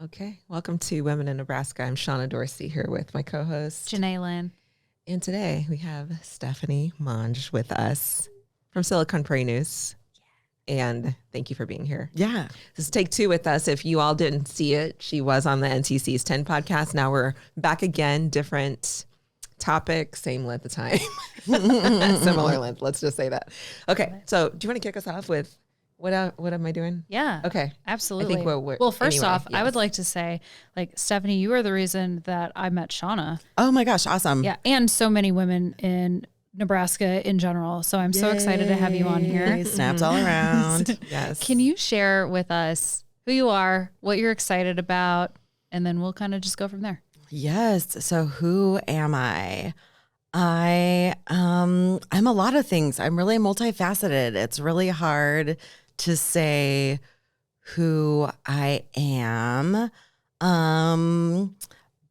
Okay, welcome to Women in Nebraska. I'm Shonna Dorsey here with my co-host Jenae. And today we have Stef Monge with us from Silicon Prairie News. And thank you for being here. Yeah. This is take two with us. If you all didn't see it, she was on the NTC's 10 podcast. Now we're back again, different topic, same length of time, similar length. Let's just say that. Okay, so do you want to kick us off with what am I doing? Yeah. Okay. Absolutely. I think well, first anyway, off, yes. I would like to say, Stephanie, you are the reason that I met Shonna. Oh my gosh, awesome. Yeah. And so many women in Nebraska in general. So I'm so excited to have you on here. Snaps all around. Yes. Can you share with us who you are, what you're excited about, and then we'll kind of just go from there. Yes. So who am I? I'm a lot of things. I'm really multifaceted. It's really hard to say who I am.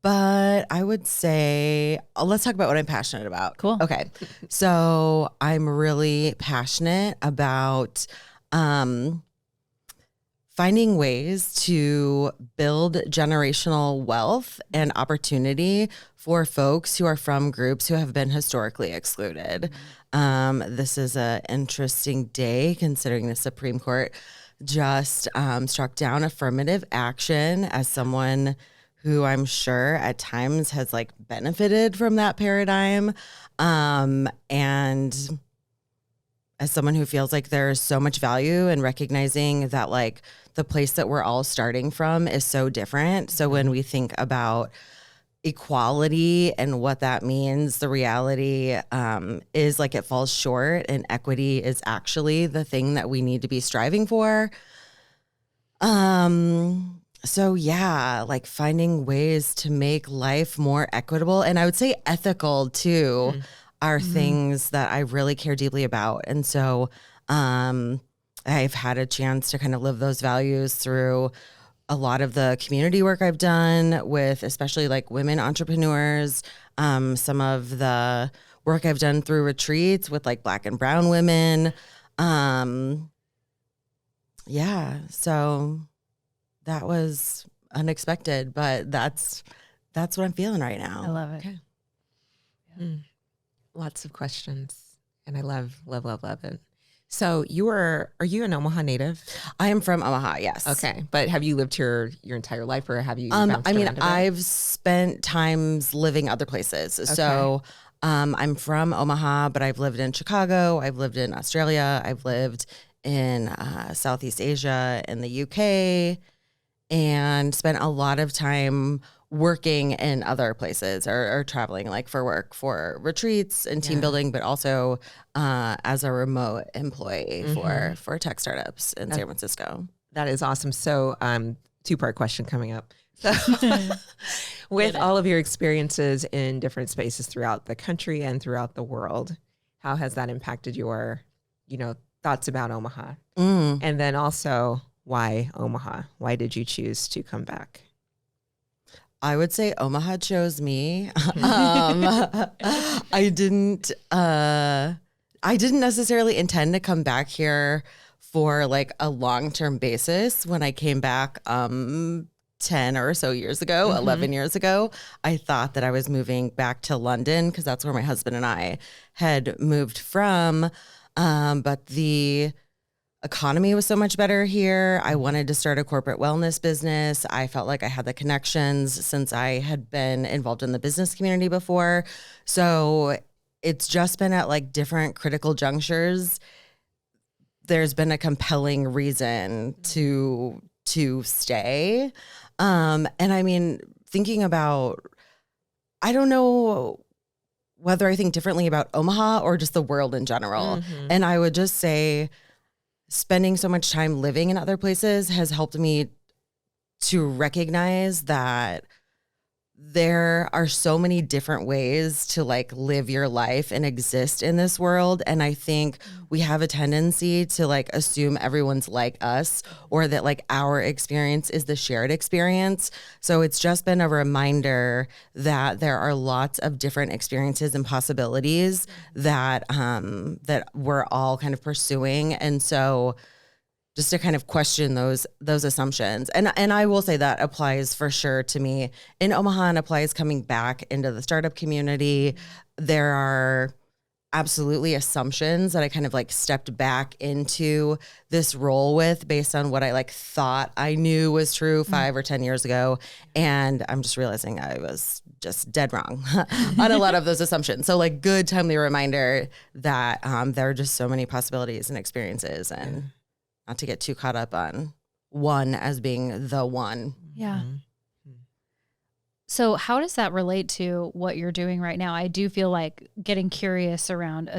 But I would say, let's talk about what I'm passionate about. Cool. Okay. So I'm really passionate about finding ways to build generational wealth and opportunity for folks who are from groups who have been historically excluded. This is an interesting day considering the Supreme Court just struck down affirmative action as someone who I'm sure at times has benefited from that paradigm. And as someone who feels like there's so much value in recognizing that the place that we're all starting from is so different. So when we think about equality and what that means, the reality is it falls short, and equity is actually the thing that we need to be striving for. So yeah, finding ways to make life more equitable, and I would say ethical too, are things that I really care deeply about. And so I've had a chance to kind of live those values through a lot of the community work I've done with especially women entrepreneurs, some of the work I've done through retreats with Black and brown women. Yeah, so that was unexpected, but that's what I'm feeling right now. I love it. Okay. Lots of questions, and I love it. So are you an Omaha native? I am from Omaha, yes. Okay, but have you lived here your entire life, or have you bounced around a bit? I've spent times living other places. Okay. So I'm from Omaha, but I've lived in Chicago, I've lived in Australia, I've lived in Southeast Asia, in the UK, and spent a lot of time working in other places or traveling for work, for retreats and team building, but also as a remote employee for tech startups in San Francisco. That is awesome. So two-part question coming up. So with all of your experiences in different spaces throughout the country and throughout the world, how has that impacted your, thoughts about Omaha? And then also, why Omaha? Why did you choose to come back? I would say Omaha chose me. I didn't necessarily intend to come back here for a long-term basis. When I came back 10 or so years ago, 11 years ago, I thought that I was moving back to London because that's where my husband and I had moved from. But the economy was so much better here. I wanted to start a corporate wellness business. I felt like I had the connections since I had been involved in the business community before. So it's just been at different critical junctures. There's been a compelling reason to stay. And I mean, thinking about, I don't know whether I think differently about Omaha or just the world in general. And I would just say, spending so much time living in other places has helped me to recognize that there are so many different ways to live your life and exist in this world. And I think we have a tendency to assume everyone's like us, or that our experience is the shared experience. So it's just been a reminder that there are lots of different experiences and possibilities that that we're all kind of pursuing. And so just to kind of question those assumptions. And I will say that applies for sure to me in Omaha and applies coming back into the startup community. There are absolutely assumptions that I kind of like stepped back into this role with based on what I like thought I knew was true 5 or 10 years ago. And I'm just realizing I was just dead wrong on a lot of those assumptions. So like good timely reminder that there are just so many possibilities and experiences, and not to get too caught up on one as being the one. Yeah. So how does that relate to what you're doing right now? I do feel like getting curious around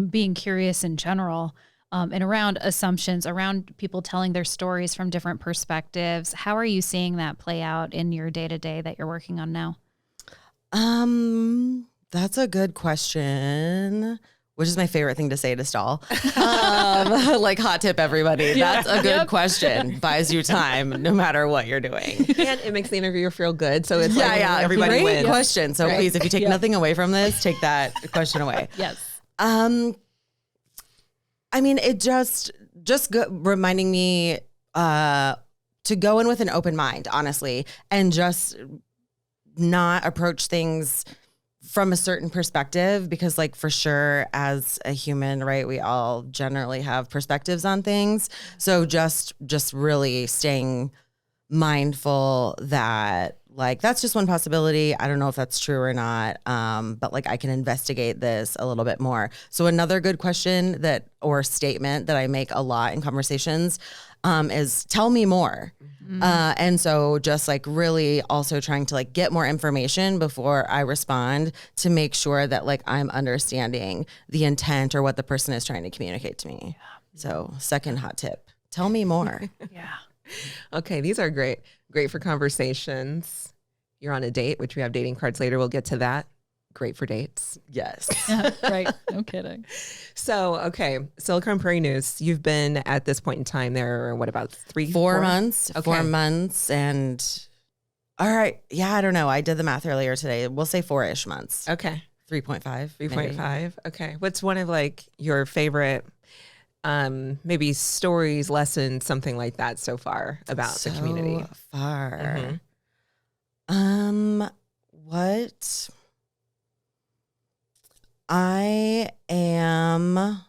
being curious in general, and around assumptions, around people telling their stories from different perspectives. How are you seeing that play out in your day-to-day that you're working on now? That's a good question. Which is my favorite thing to say to stall. Like hot tip, everybody. That's a good question. Buys you time no matter what you're doing. And it makes the interviewer feel good. So it's everybody wins. Great question. So please, if you take nothing away from this, take that question away. Yes. I mean, it just reminding me to go in with an open mind, honestly, and just not approach things from a certain perspective, because like for sure as a human, right, we all generally have perspectives on things. So just really staying mindful that like, that's just one possibility. I don't know if that's true or not. But like I can investigate this a little bit more. So another good question or statement that I make a lot in conversations is tell me more. And so just like really also trying to like get more information before I respond to make sure that like I'm understanding the intent or what the person is trying to communicate to me. So second hot tip, tell me more. Yeah. Okay, these are great for conversations. You're on a date, which we have dating cards later. We'll get to that. Great for dates. Yes. Right. No kidding. So, okay, Silicon Prairie News. You've been at this point in time there, what about 4 months? Okay. 4 months. And all right. Yeah, I don't know. I did the math earlier today. We'll say 4-ish months. Okay. 3.5. 3.5. Okay. What's one of like your favorite maybe stories, lessons, something like that so far about the community? So far. What? I am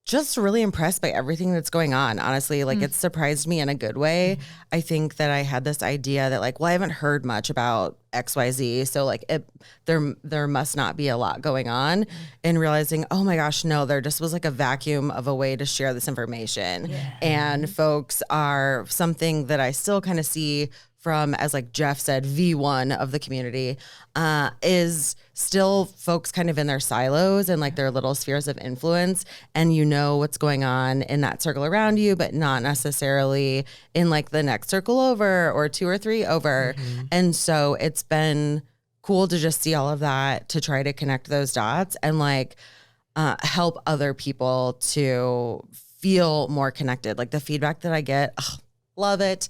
just really impressed by everything that's going on. Honestly, like it surprised me in a good way. I think that I had this idea that like, well, I haven't heard much about XYZ. So like there must not be a lot going on, and realizing, oh my gosh, no, there just was like a vacuum of a way to share this information. Yeah. And folks are something that I still kind of see from, as like Jeff said, V1 of the community, is still folks kind of in their silos and like their little spheres of influence. And you know what's going on in that circle around you, but not necessarily in like the next circle over or 2 or 3 over. And so it's been cool to just see all of that, to try to connect those dots and like help other people to feel more connected. Like the feedback that I get, love it.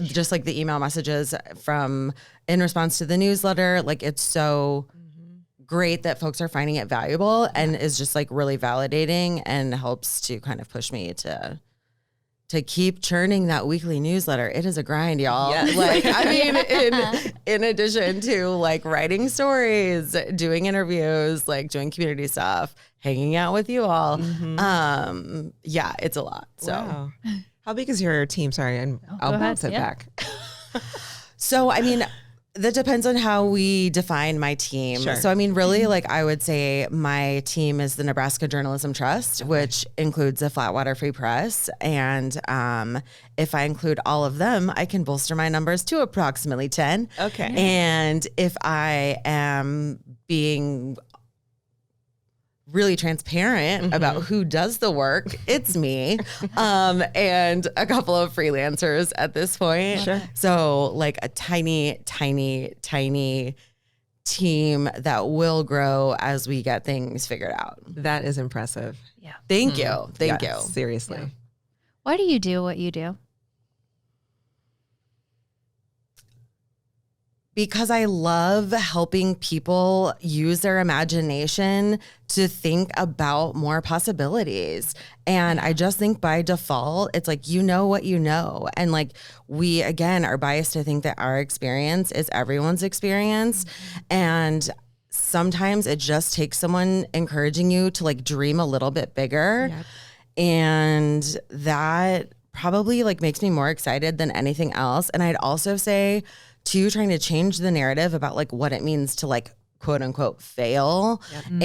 Just like the email messages in response to the newsletter, like it's so great that folks are finding it valuable and is just like really validating and helps to kind of push me to keep churning that weekly newsletter. It is a grind, y'all. Yes. Like, I mean, in addition to like writing stories, doing interviews, like doing community stuff, hanging out with you all. Yeah, it's a lot. So. Wow. How big is your team? Sorry, and I'll bounce it back. So, I mean, that depends on how we define my team. Sure. So, I mean, really, like I would say my team is the Nebraska Journalism Trust, which includes the Flatwater Free Press. And if I include all of them, I can bolster my numbers to approximately 10. Okay. And if I am being really transparent about who does the work, it's me, and a couple of freelancers at this point. Sure. So like a tiny team that will grow as we get things figured out. That is impressive. Yeah. Thank you. Thank you. Seriously. Yeah. Why do you do what you do? Because I love helping people use their imagination to think about more possibilities. And I just think by default, it's like, you know what you know. And like, we, again, are biased to think that our experience is everyone's experience. And sometimes it just takes someone encouraging you to like dream a little bit bigger. Yep. And that probably like makes me more excited than anything else. And I'd also say too, trying to change the narrative about like what it means to like quote unquote fail. Yep.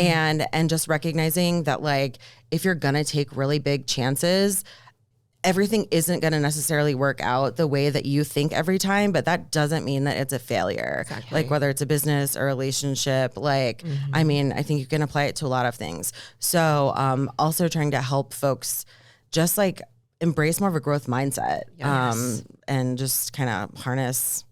And just recognizing that like if you're gonna take really big chances, everything isn't going to necessarily work out the way that you think every time, but that doesn't mean that it's a failure. Exactly. Like whether it's a business or a relationship, like, I mean, I think you can apply it to a lot of things. So also trying to help folks just like embrace more of a growth mindset and just kind of harness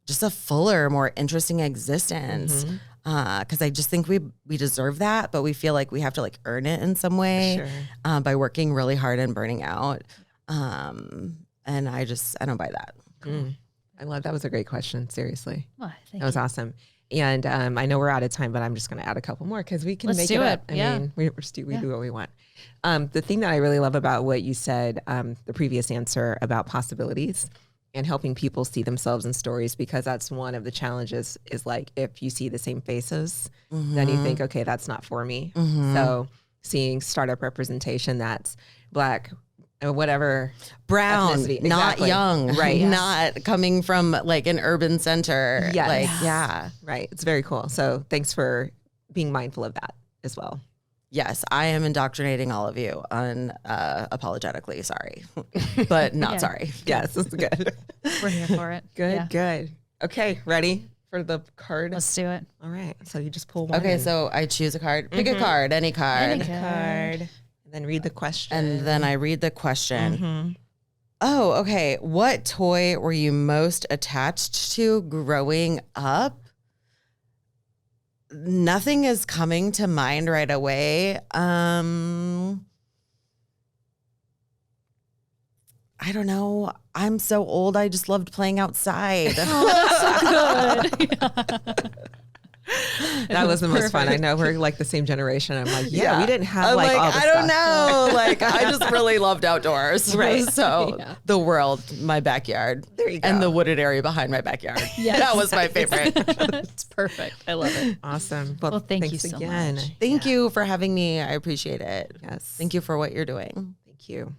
just a fuller, more interesting existence. Because I just think we deserve that, but we feel like we have to like earn it in some way by working really hard and burning out. And I don't buy that. I love that. Was a great question. Seriously. Oh, that was awesome. And I know we're out of time, but I'm just going to add a couple more because we can make it up. I mean, we do what we want. The thing that I really love about what you said, the previous answer about possibilities and helping people see themselves in stories, because that's one of the challenges is like, if you see the same faces, then you think, okay, that's not for me. So seeing startup representation that's Black, whatever, brown, ethnicity. not Exactly. young, right? Not coming from like an urban center. Yes. Like, yeah. Right. It's very cool. So thanks for being mindful of that as well. Yes, I am indoctrinating all of you unapologetically. Sorry, but not sorry. Yes, this is good. We're here for it. Good. Okay, ready for the card? Let's do it. All right. So you just pull one. Okay, so I choose a card. Pick a card, any card. Any card. And then read the question. And then I read the question. Oh, okay. What toy were you most attached to growing up? Nothing is coming to mind right away. I don't know. I'm so old. I just loved playing outside. Oh, that's so good. That was the most fun. I know we're like the same generation. I'm like, we didn't have I'm like all the I stuff. don't know. Like, I just really loved outdoors. Right. So the world, my backyard. There you go. And the wooded area behind my backyard. Yes. That was my favorite. It's perfect. I love it. Awesome. Well, thank you thanks so again. much. Thank you for having me. I appreciate it. Yes. Thank you for what you're doing. Thank you.